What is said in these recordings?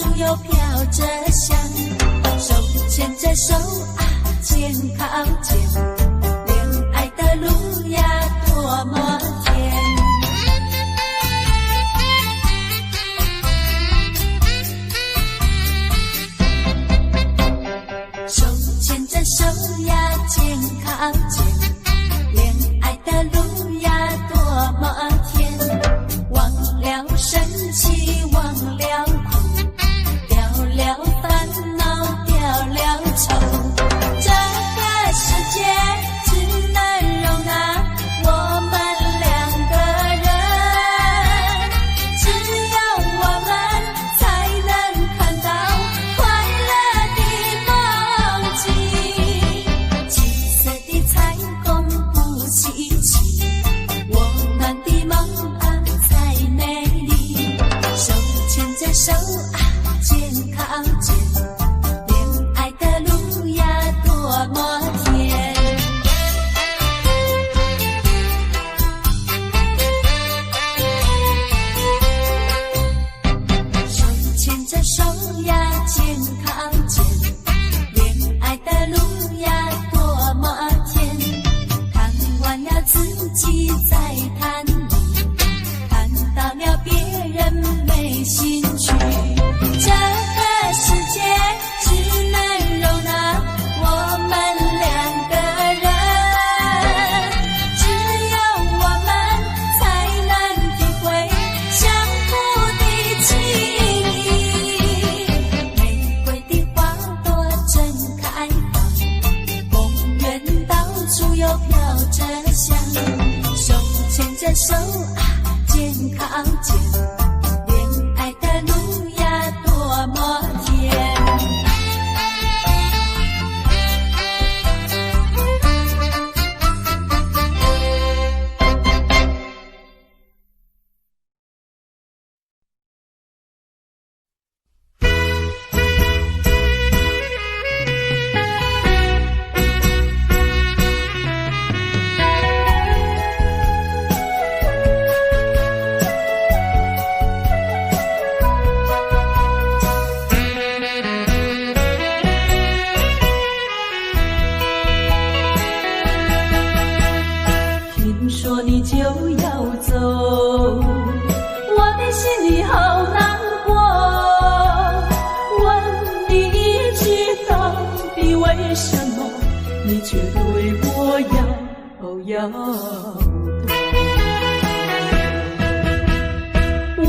处又飘着香，手牵着手啊，肩靠肩，恋爱的路呀多么甜。手牵着手呀，肩靠肩，恋爱的路呀多么甜。忘了生气，忘了哭，掉了烦恼，掉了愁。这个世界只能容纳我们两个人，只有我们才能看到快乐的梦境。七色的彩虹不稀奇，温暖的梦啊才美丽。手牵着手啊，肩靠肩，恋爱的路呀多么甜。手牵着手呀，肩靠肩，恋爱的路呀多么甜。看完了自己再看你，看到了别人没兴趣。这个世界只能容纳我们两个人，只有我们才能体会相互的情谊。玫瑰的花朵正开放，公园到处又飘着香，手牵着手啊，肩靠肩，恋爱的路呀多么甜。听说你就要走，我的心里好难过。问你一句，到底为什么你却对我要我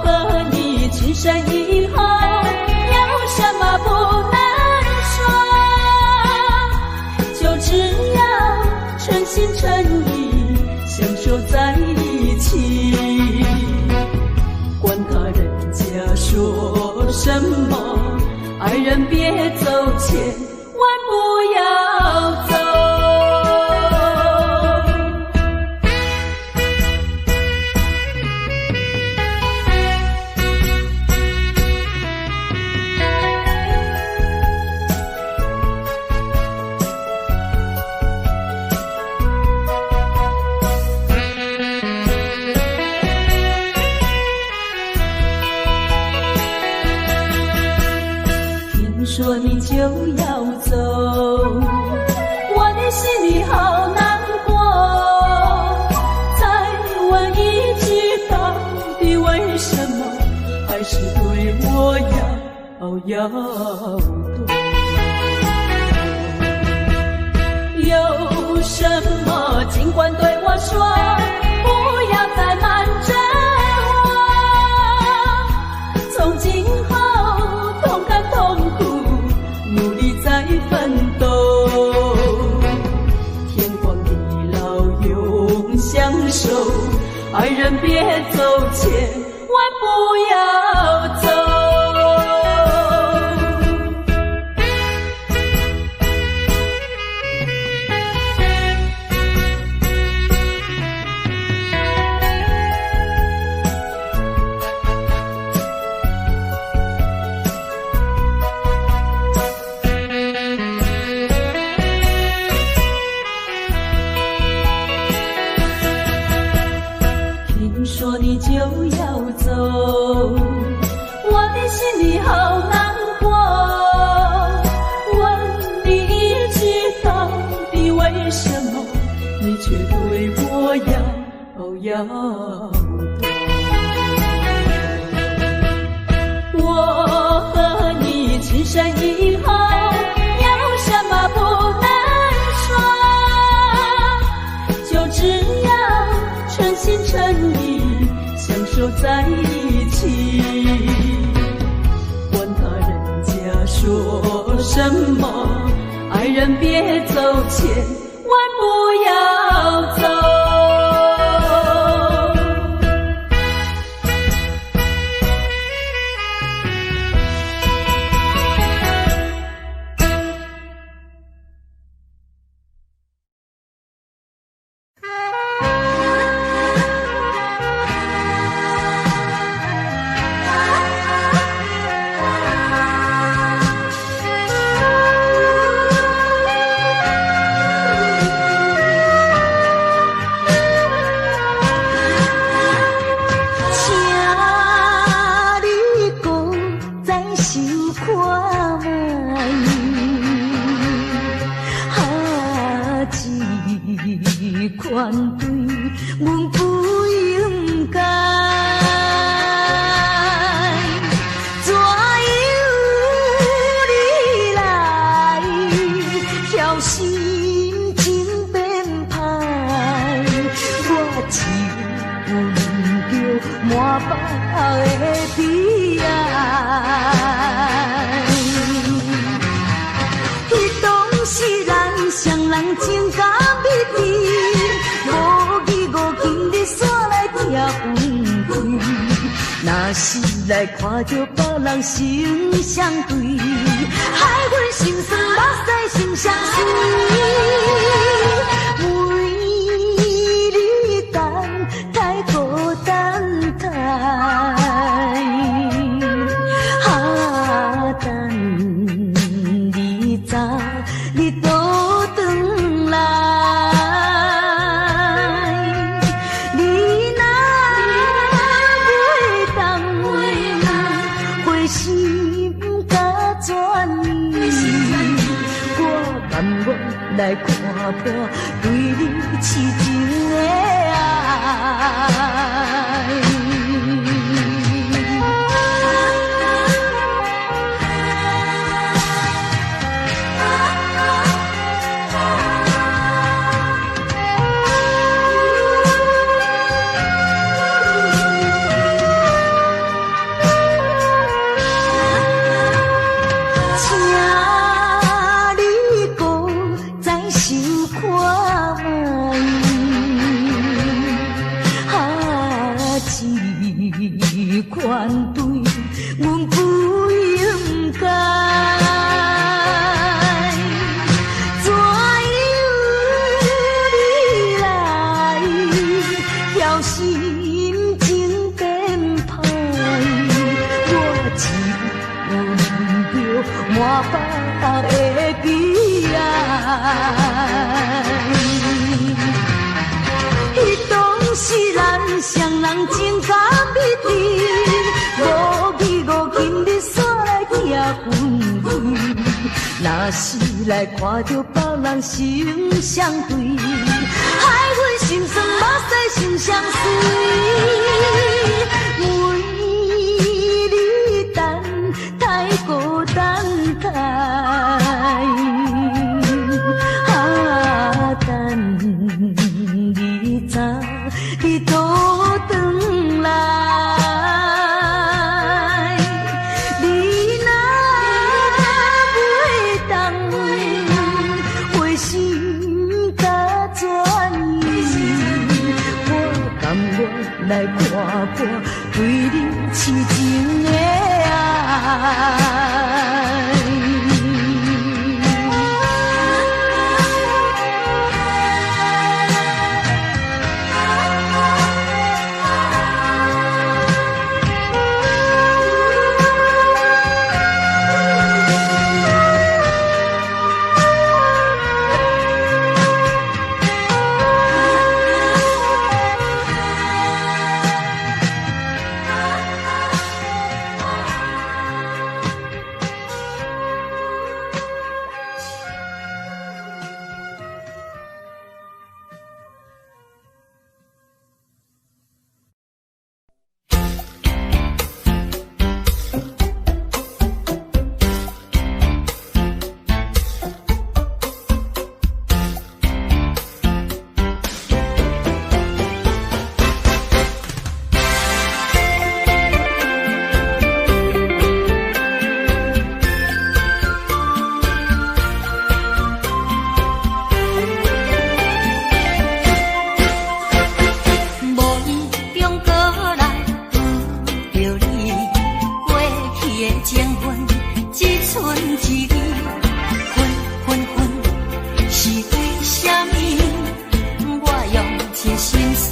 和你情深以后，有什么不能说？就只要诚心诚意相守在一起，管他人家说什么，爱人别走，千万不要走。说你就要走，我的心里好难过。再问一句，到底为什么还是对我要有什么尽管对我说，不要再瞒着我。从今后同甘同苦，努力在奋斗，天荒地老永相守，爱人别走，千万不要走。说你就要却对我摇头。我和你情深以后，有什么不能说？就只要诚心诚意相守在一起。管他人家说什么，爱人别走千万不要走。款对阮不应该，怎由你来挑心情变歹？我只闻着满腹的悲哀，迄当时咱双人情甲蜜甜。若是来看着别人心相对，害阮心酸目屎心相随。为你等太孤单太，等你早你倒转来。来看破对你痴情的爱。款对阮不应该，怎由你来挑心情变歹？我只闻着满腹的悲哀，迄当时咱双人情甲蜜甜。无义无情，你煞来拆分开。若是来看着别人心相对，害阮心酸目屎心相随。为你等太孤单太，等你早你倒转来。来看破对你痴情的爱。的情分只剩一字，分是为什么？我用尽心思，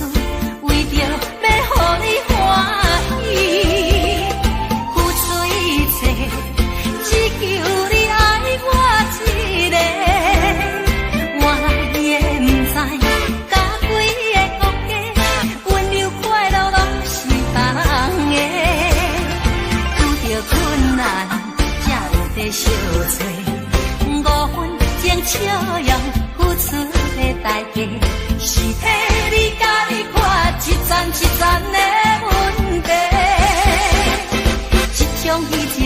为着要予你欢喜，付出一切，只求你爱我一个。我也不知，甲几个国家，温柔快乐拢是同的。遇着困难，才有地相找。5分钟笑容，付出的代价，是替你甲你看一层一层的问题。这种虚情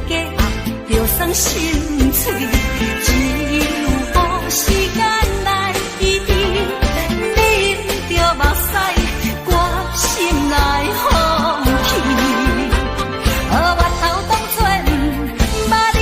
假意，就算心碎，只有予时间来医治。你毋着目屎，我心内放弃。我头当作毋捌你。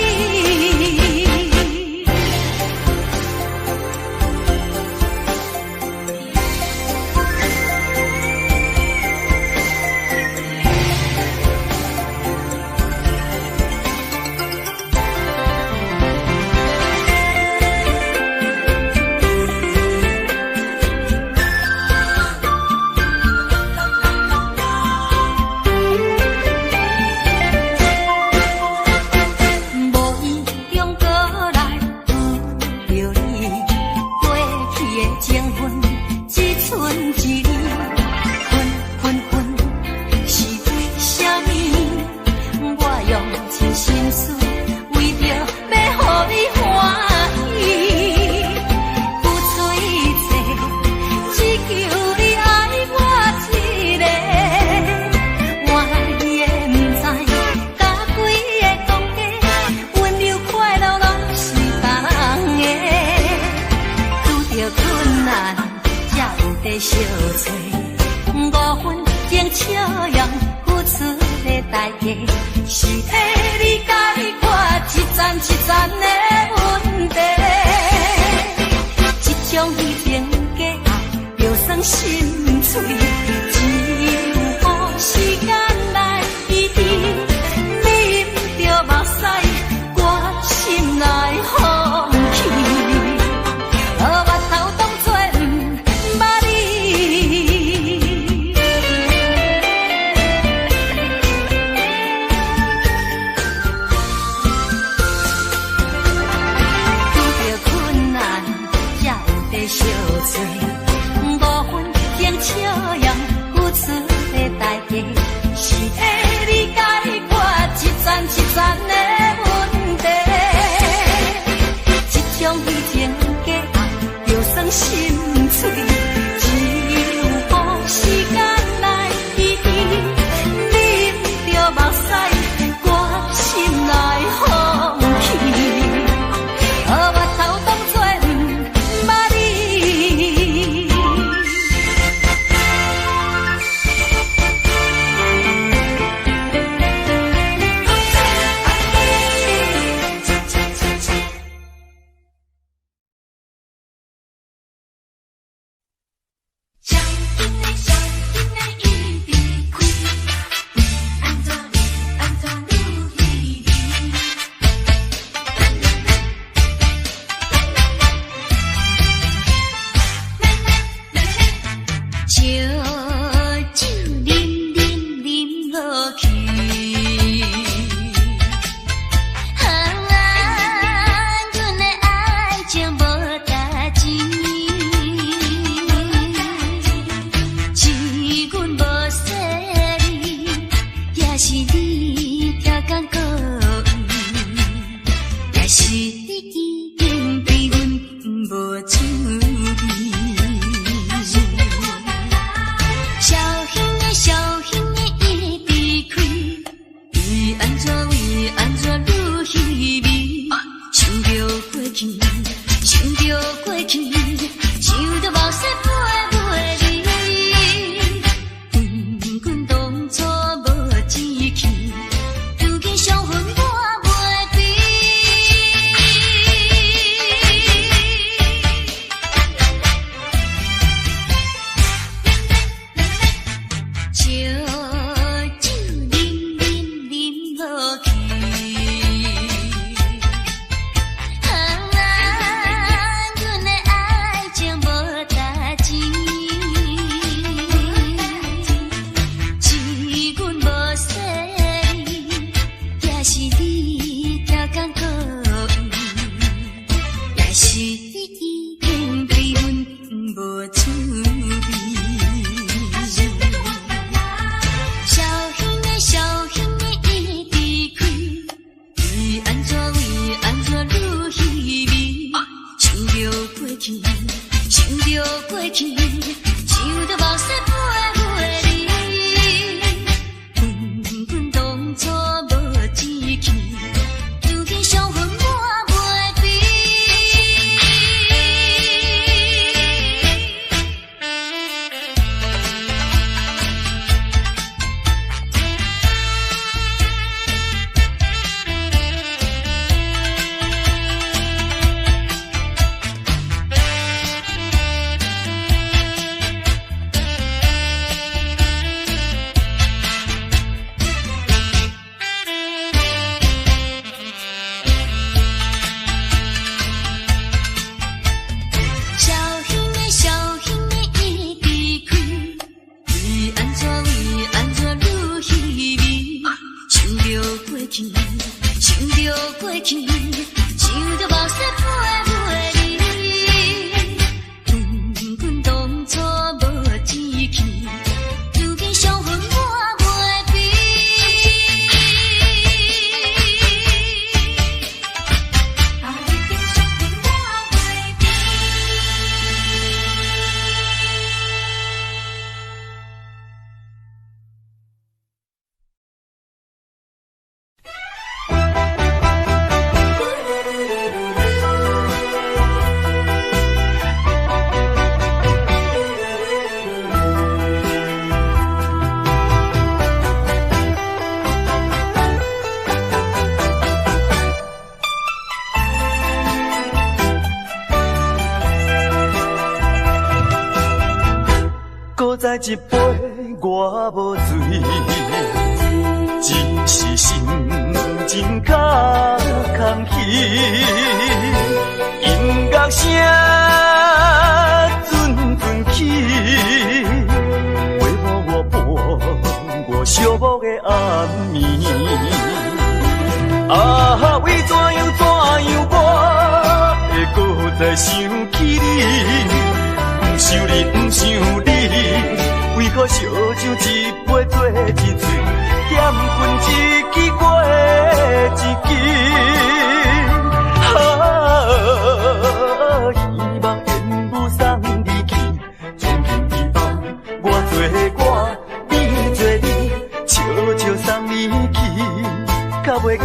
相找，5分钟笑容，付出的代价，是替你甲你看一层一层的问题。这种虚情假意，就算心碎，只有予时间来医治。你毋着目屎，我心内放弃。我头当作毋捌你。遇着困难，才有地相找。5分钟笑容，付出的代价，是替你甲你看一层一层的问题。这种虚情假意，就算心碎，只有予时间来医治。你毋着目屎，我心内放弃。我头当作毋捌你。小囡仔，小囡仔一直开，安怎愈稀微。烧酒啉落去，阮的爱情无价钱。是阮无说你，也是你听讲故意，也是你已经对阮无注意。小兄弟，小兄弟一直开，为安怎愈稀微？想着过去，想着过去，想着目屎飞你。阮当初无志气，如今伤痕我袂变。烧酒啉落去。去，想着过去，想着目屎飞飞你，困困当初无志气，如今伤痕我袂变。啊，已经伤痕我袂变。搁再一杯我无醉，只是心情较空虚。音乐声阵阵起，陪伴我伴我寂寞的暗暝。啊，为怎样我会搁再想起你？不想你，不想你，为何烧酒一杯做一醉，点困一支过一支。希望缘不送你去，从今以后我做我，你做你，悄悄送你去，较袂甲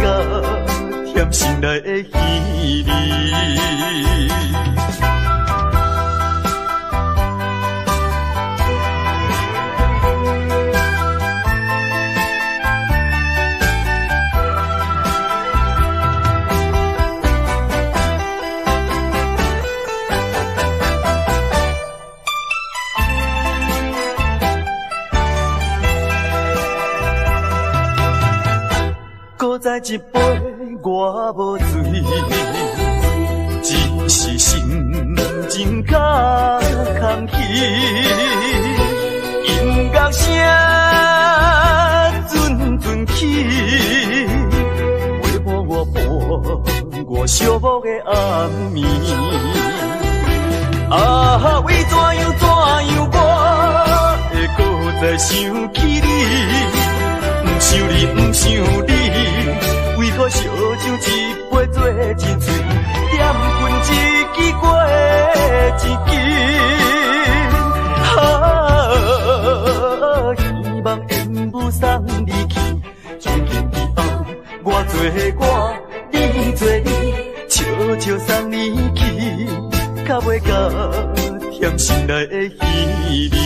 甜心内的稀微。再一杯我无醉，只是心情较空虚。音乐声阵阵起，陪伴我伴我寂寞的暗暝。啊，为怎样我会搁再想起你？不想你，不想你，为何烧酒一杯做一醉，点困一支过一支。希望缘不送你去，从今以后我做我，你做你，悄悄送你去，较袂甲甜心内的稀微。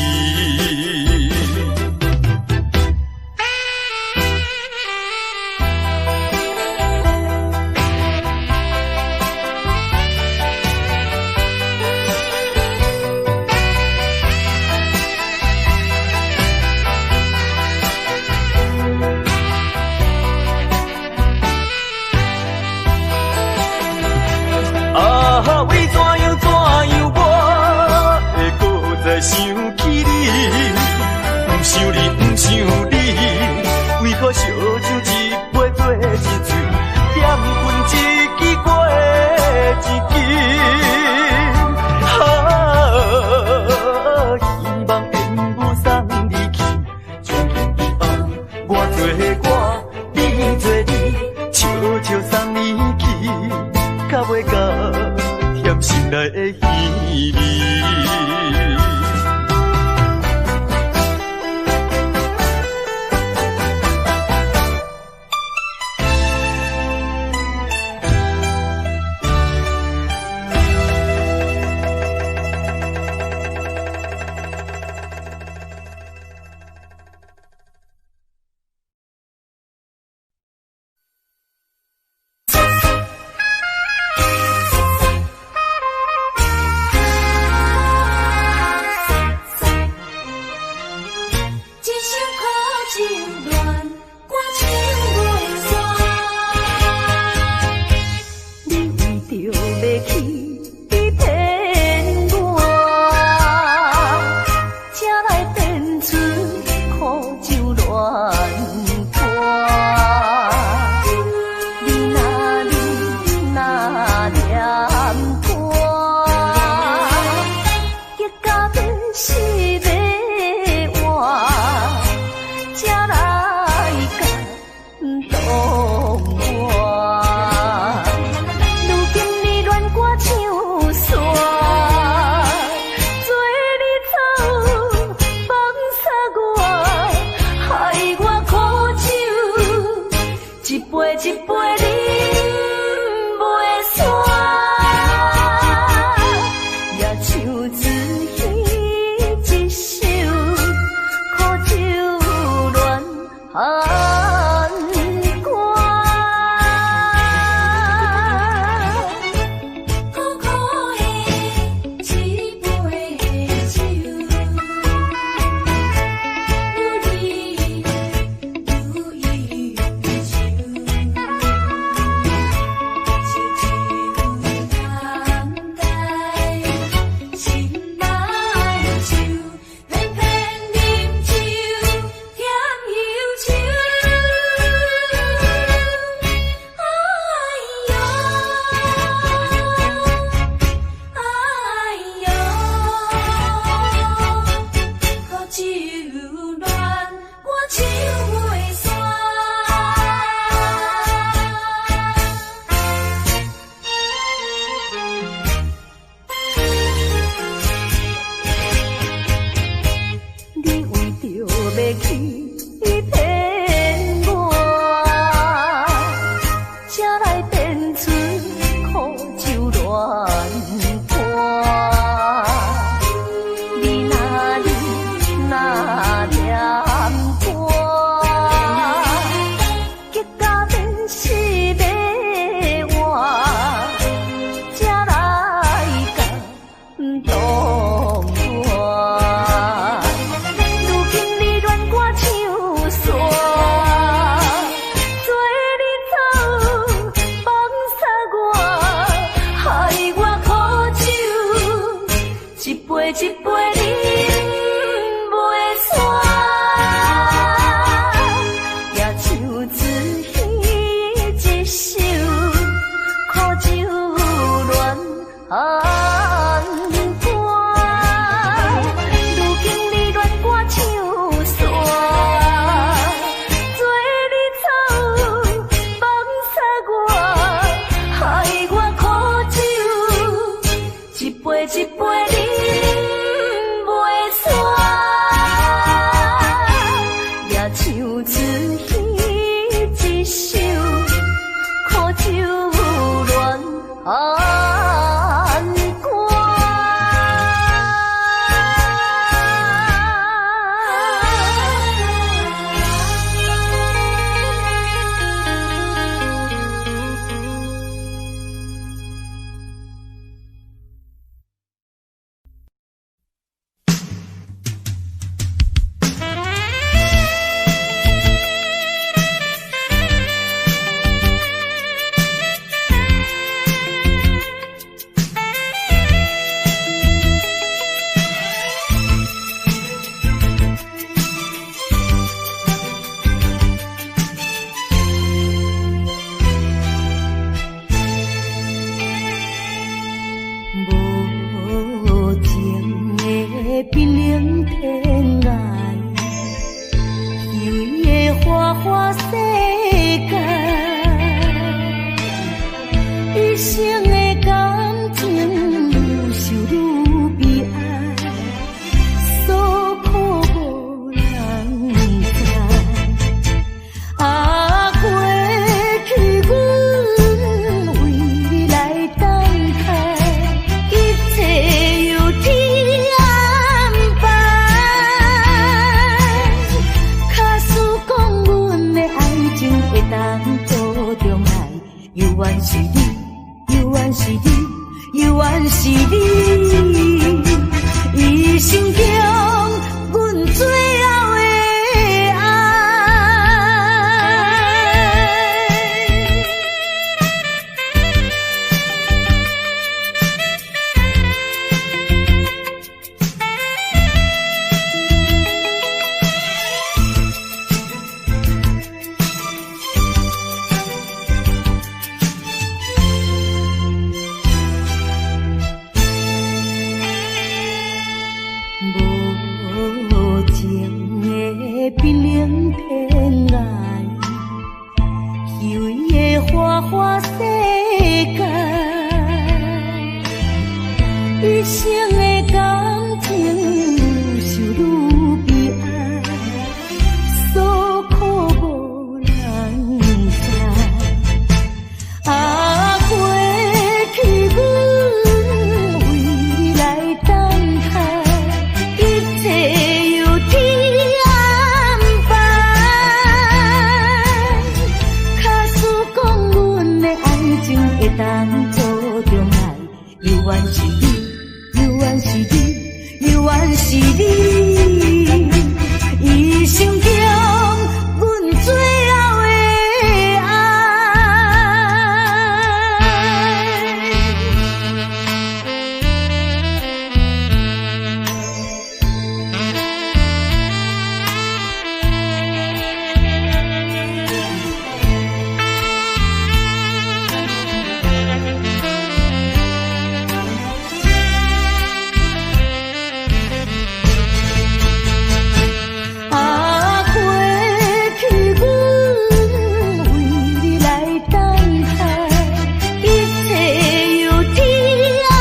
为怎样我会搁再想起你？不想你，不想你，为何烧酒一杯做一醉，点困一支过一支。希望缘不送你去，从今以后我做我，你做你，悄悄送你去，较袂甲甜心内的稀微。动我。如今你恋我像山，做你走，放洒我，害我苦酒，一杯一杯饮袂煞，也像自己一首苦酒恋寒歌。苦苦的一杯酒，如意如意酒，烧酒难解心内愁，偏偏饮酒添忧愁。哎呦，哎呦，苦酒恋我唱袂煞。你为着要去骗我，才来变出苦酒乱歌。你哪念我，结果变是要我，才来甲不懂我。如今你恋我像山，做你走，放洒我，害我苦酒，一杯一杯饮袂煞，也像自己一首苦酒恋寒歌。如今你恋我像山，做你走，放洒我，害我苦酒，一杯一杯饮袂煞，也像自己一首苦酒恋寒歌。无情的冰冷天涯，虚伪的花花世界，一生的感情愈受愈悲哀，所苦无人知。啊，过去阮为你来等待，一切由天安排。假使讲阮的爱情会当保重来，犹原是你，犹原是你，犹原是你，一生中阮最后的爱。无有伊的花花世界，一生的感情受愈悲哀，诉苦无人知。啊，过去阮为你来等待，一切由天安排。假使讲阮的爱情会当做中爱，犹原是你，犹原是你，犹原是你，一生中阮最后的爱。啊，过去阮为你来等待，一切由天安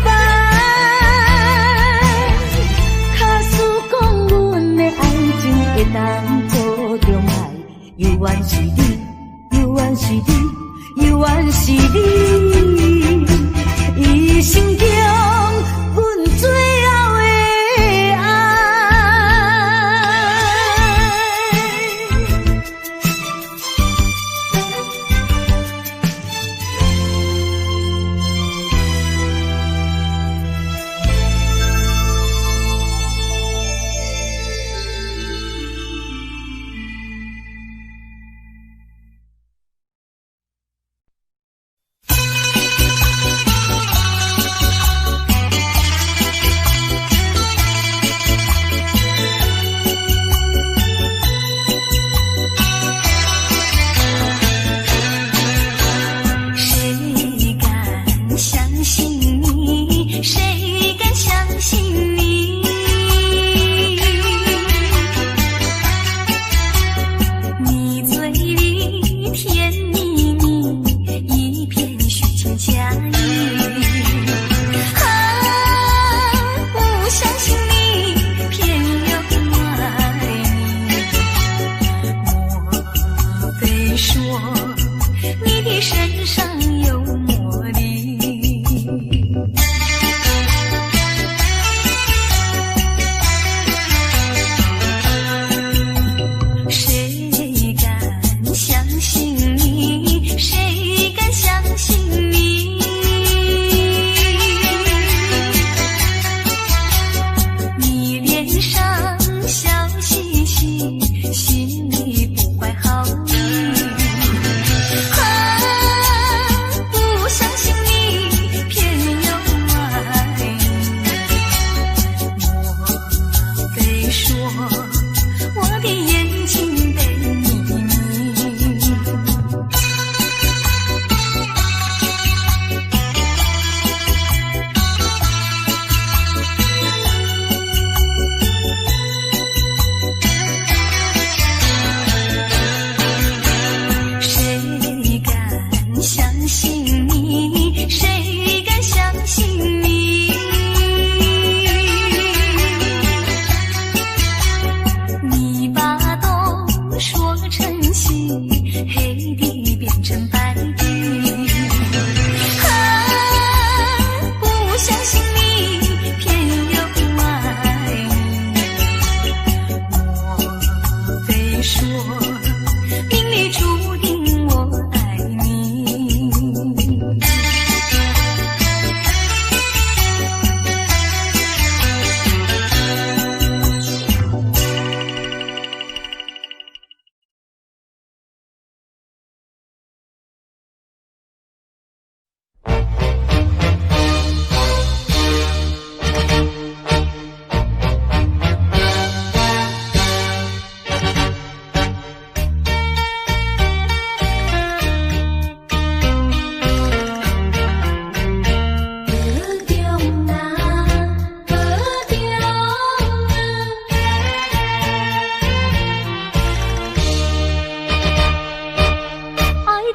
排。假使讲阮的爱情会当做中爱，犹原是你，犹原是你，犹原是你，一生中阮最后的爱。谁敢相信你？谁敢相信你？你嘴里甜蜜蜜，一片虚情假意。啊，不相信你，偏又爱你。莫非说你的身上有魔力？谁敢相信你？谁敢相信你？你脸上笑嘻嘻，心里不怀好意。不相信你，偏又爱你。莫非说我的眼睛被你迷？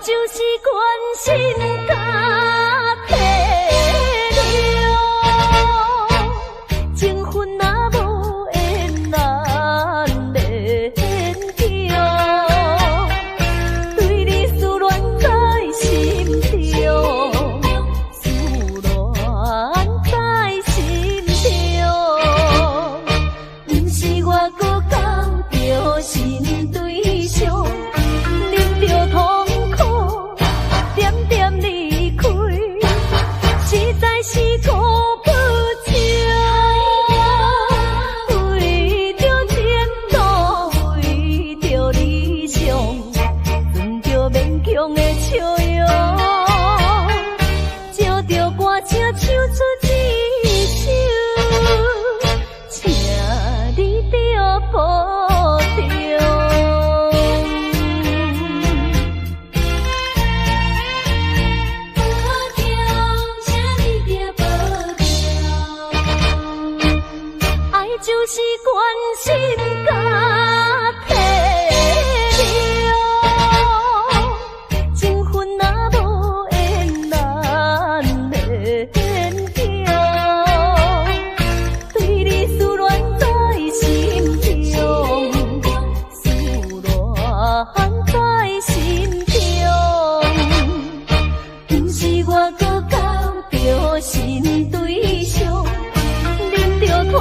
就是关心甲体谅，情分若无缘难免强，对你思恋在心中，思恋在心中，不是我搁交着新对象。就是关心甲体谅，情分若无缘难免强，对你思恋在心中，思恋在心中，不是我搁交着新对象，忍着痛。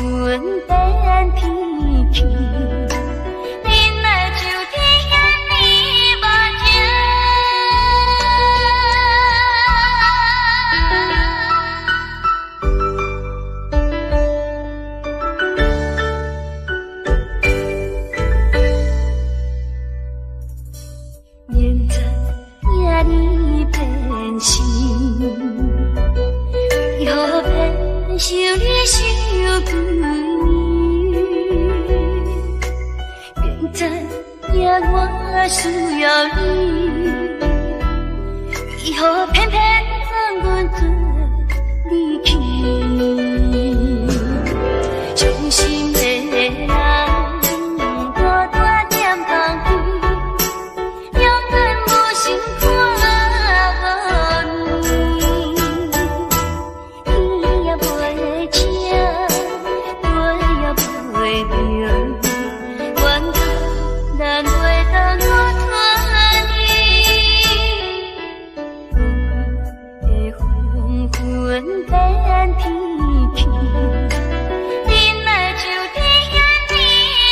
云变天气，恁来就我需要你，为何偏偏让阮做离去？伤心的人，大大念放弃，永远无心看我你也袂请，我也袂留。难为等我看你，的昏昏变天气，忍耐就天眼闭目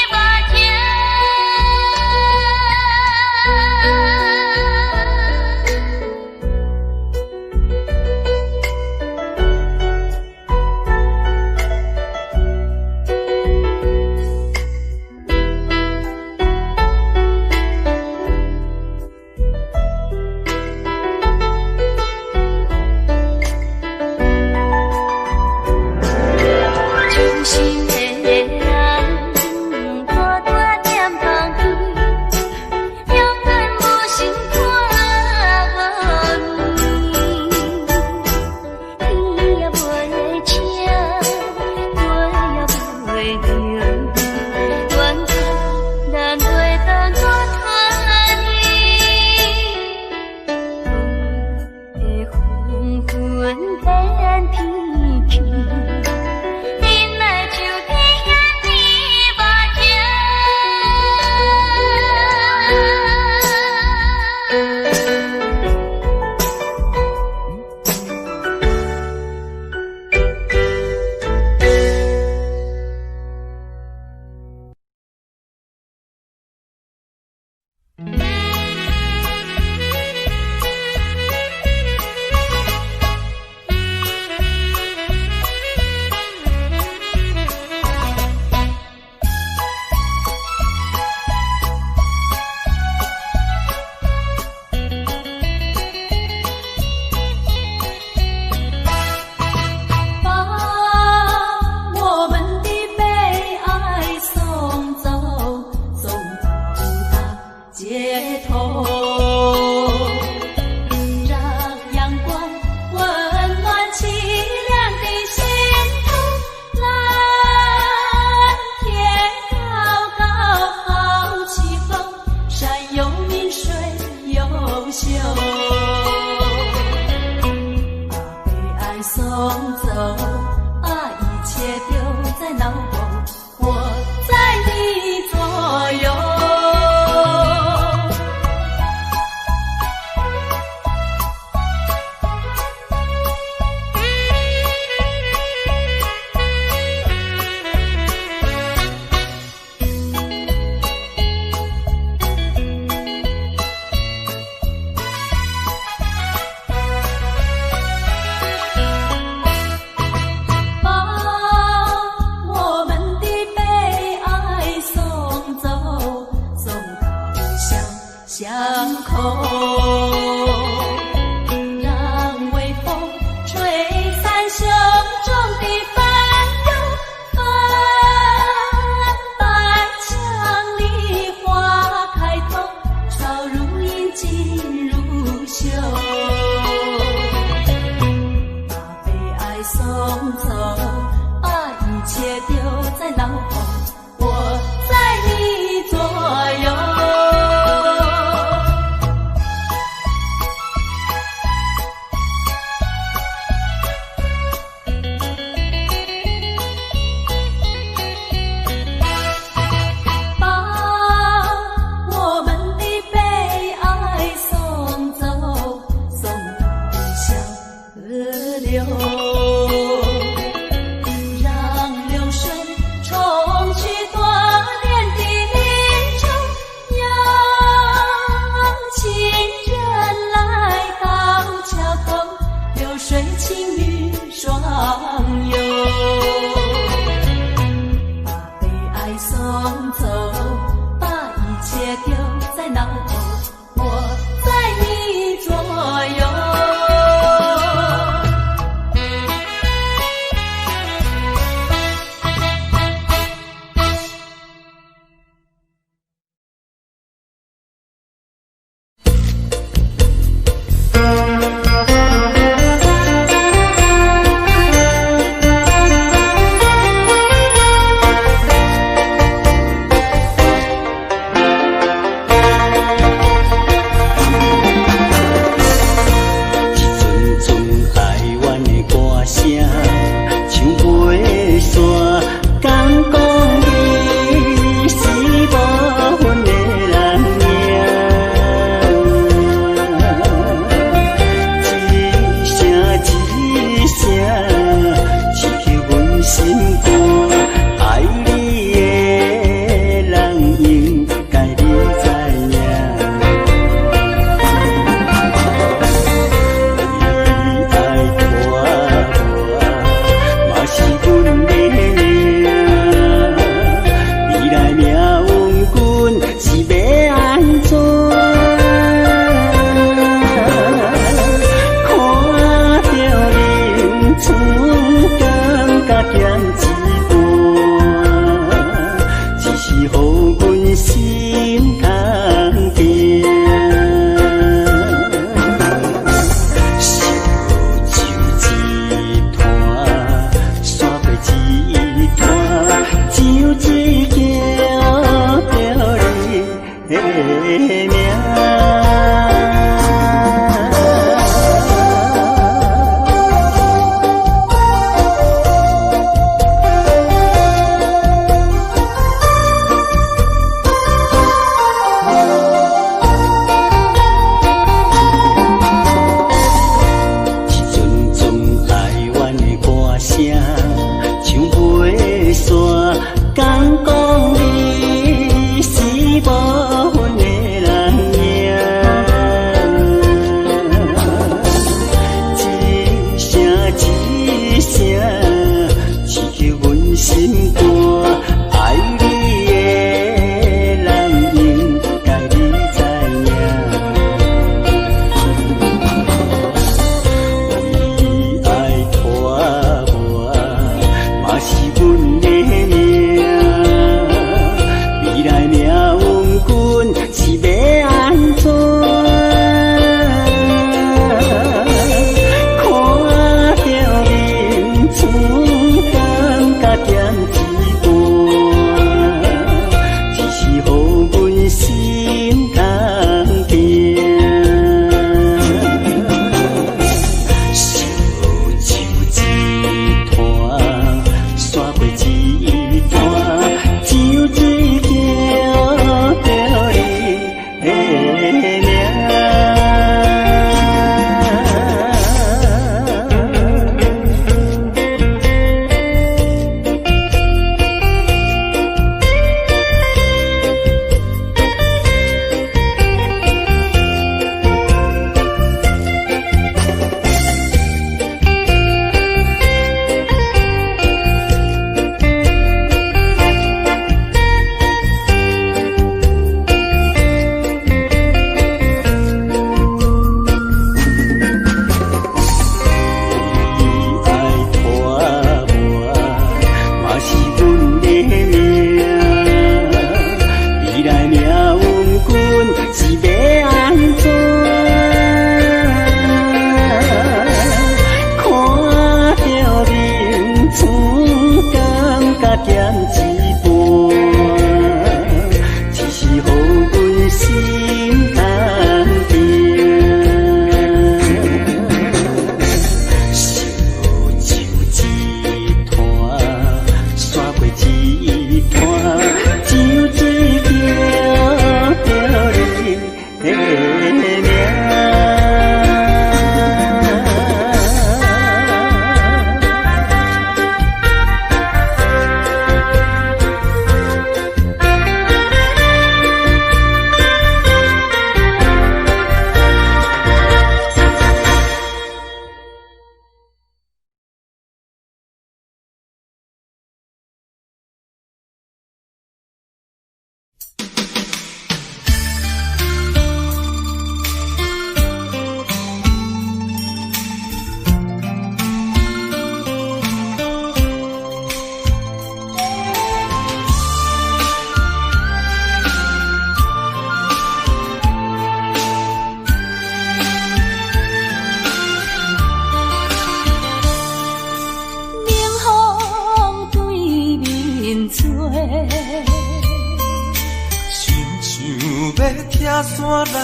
散咱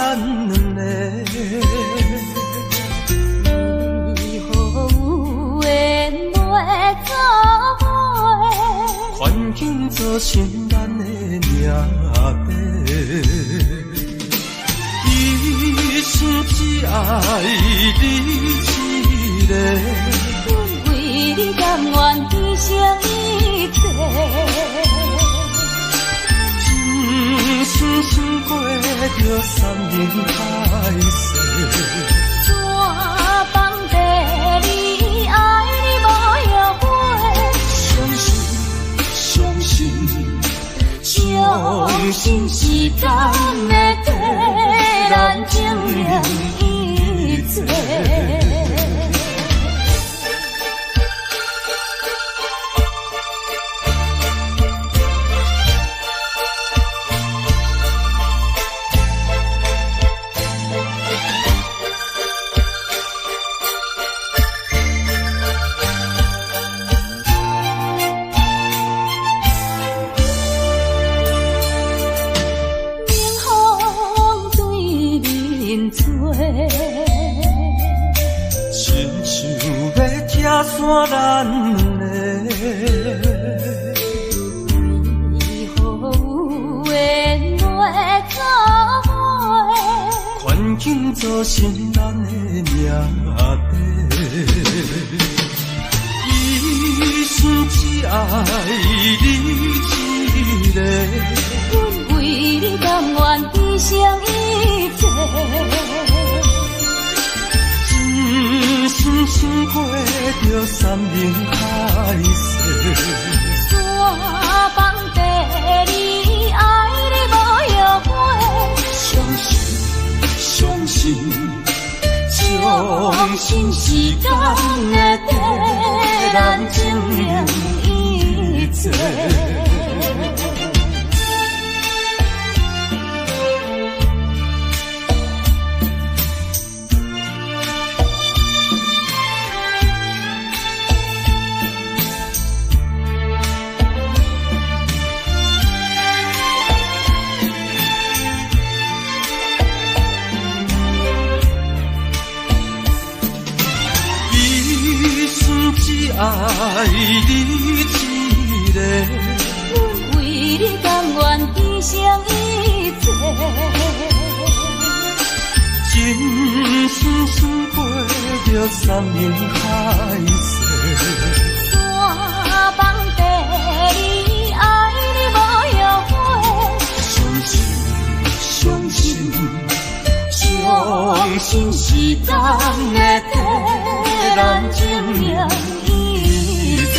两个。为何有缘袂做伙？环境造成咱的命白。一生只爱你一个，阮为你甘愿牺牲一切。一生想过着山盟海誓，怎放地你爱你无后悔？相信时间会替咱证明一切。亲像要拆散咱两个，为何有缘袂做伙？环境造成咱的命白。一生只爱你一个，阮为你甘愿牺牲一切。一生想过着山盟海誓，怎放地你爱你无后悔？相信时间会替咱证明一切。只爱你一个，阮为你甘愿牺牲一切。真心想过着山盟海誓，怎放地你爱你无后悔？相信时间会替咱证明一切。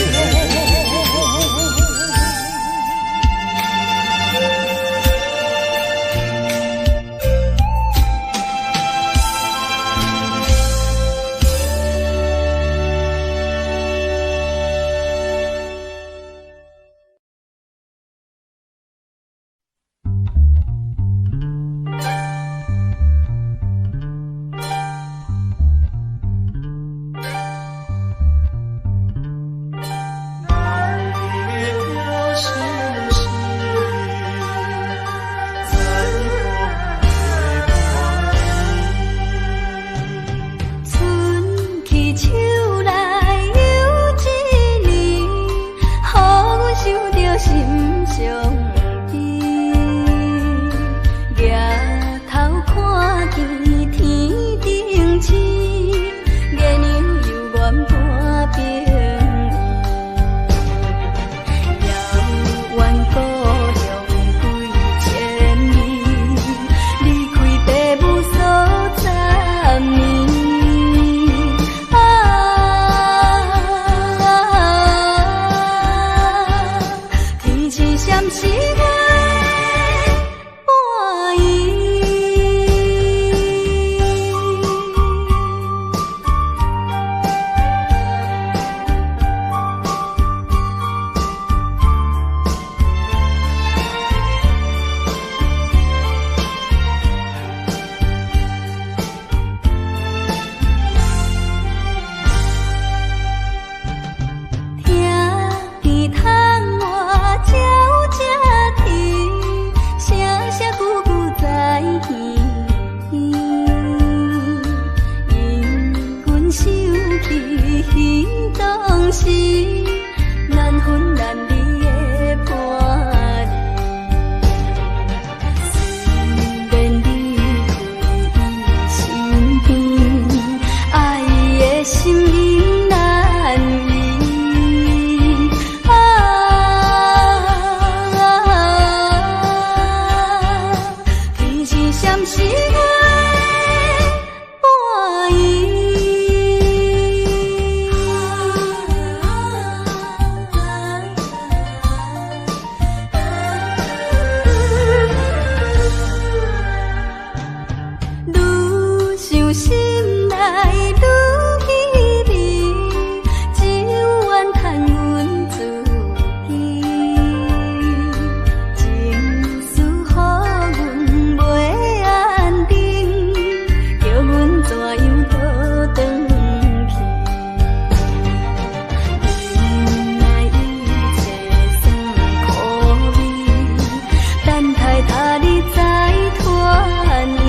天当时，难分难离的伴侣。虽然你陪伊身边，爱的心因难移。天是闪时我伴伊。愈想心内愈稀微，只愿叹阮自己，情绪予阮袂安定，叫阮怎样倒转去？原来一切算苦味，等待他日再团圆。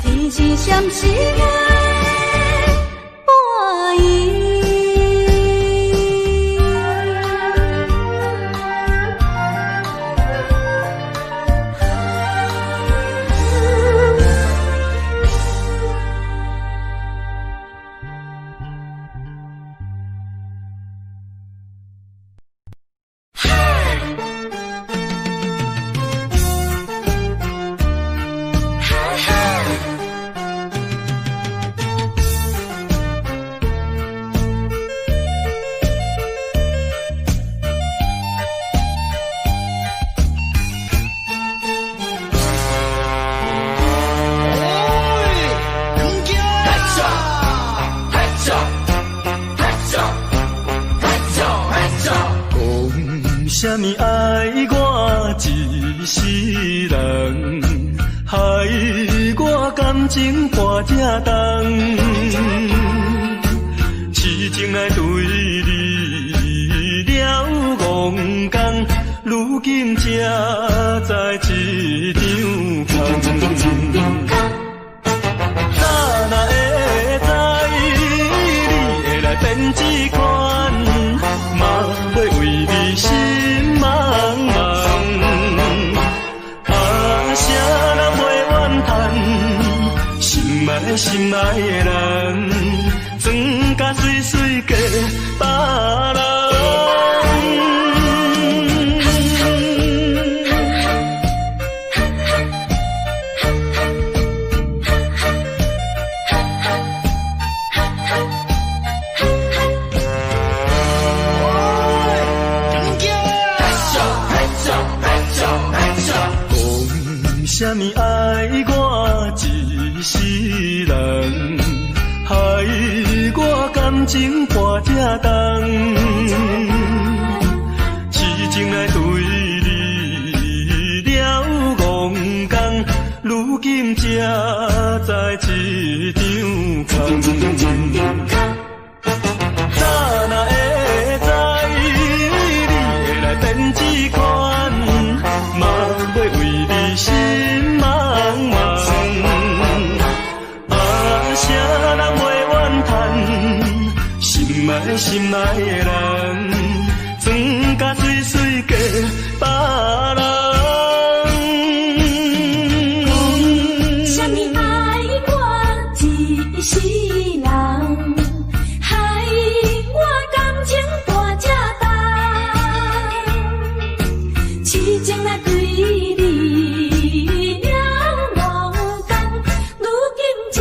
天是闪时我伴伊。啥物爱我一世人，害我感情破这重，痴情爱对你了戆讲，如今才在一张空。早若会知你会来变这款，嘛会为你心茫茫。谁人袂怨叹，心爱的人，装甲水水嫁别人。啥物爱我一世人，害我感情破这重，痴情爱对你了戆讲，如今才在一张空。早若会知你会来变这款，嘛会为你心茫茫。谁人袂怨叹，心爱的人，装甲水水嫁别人。啥物爱我一世人，害我感情大这重，痴情来对你了戆讲，如今才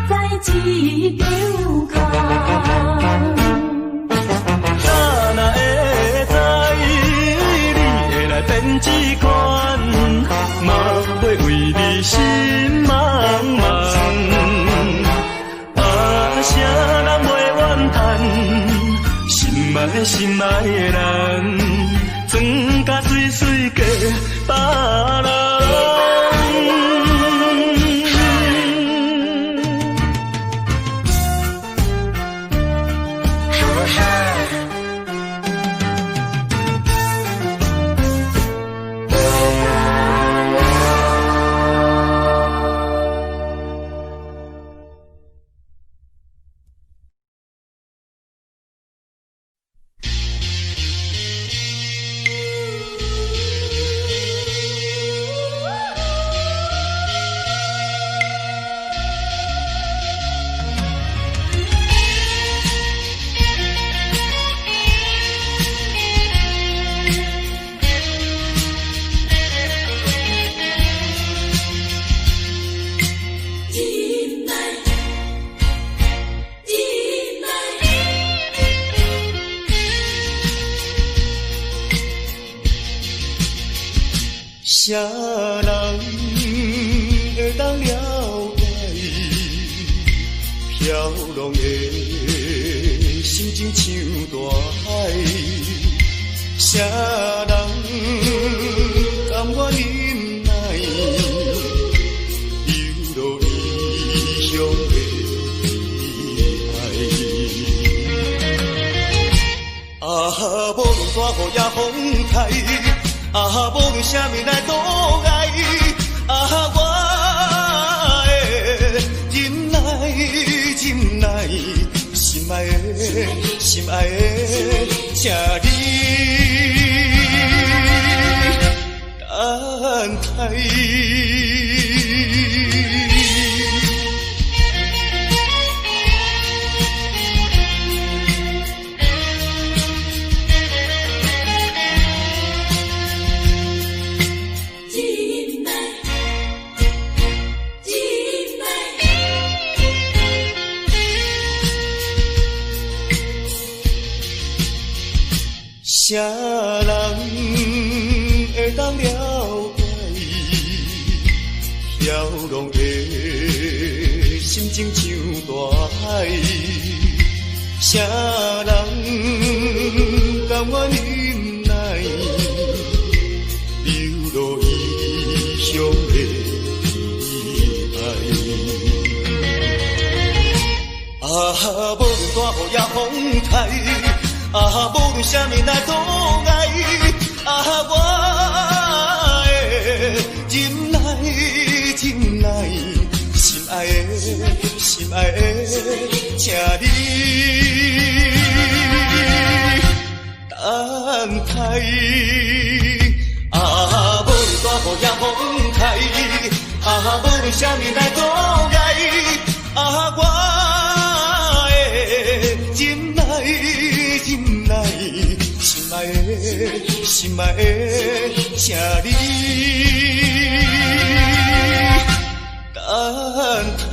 在一张空。早若会知你会来变这款，嘛会为你心茫茫。谁人袂怨叹，心爱的人，装甲水水嫁别人。啥人会当了解飘浪的心情像大海？啥人甘愿忍耐流落异乡的爱？啊，无论大雨也风台，啊，无论啥物来阻碍，啊，我会忍耐忍耐，心爱的心爱的，请你等待。啥人会当了解飘浪的心情像大海？啥人甘愿忍耐流落异乡的爱？啊，无论大雨也风台，啊，无论啥物来阻碍，啊，我会忍耐忍耐，心爱的心爱的，请你等待。啊，无论大雨也风台，啊，无论啥物来阻碍，啊，我会忍耐忍耐，心爱的心爱的，请你等待。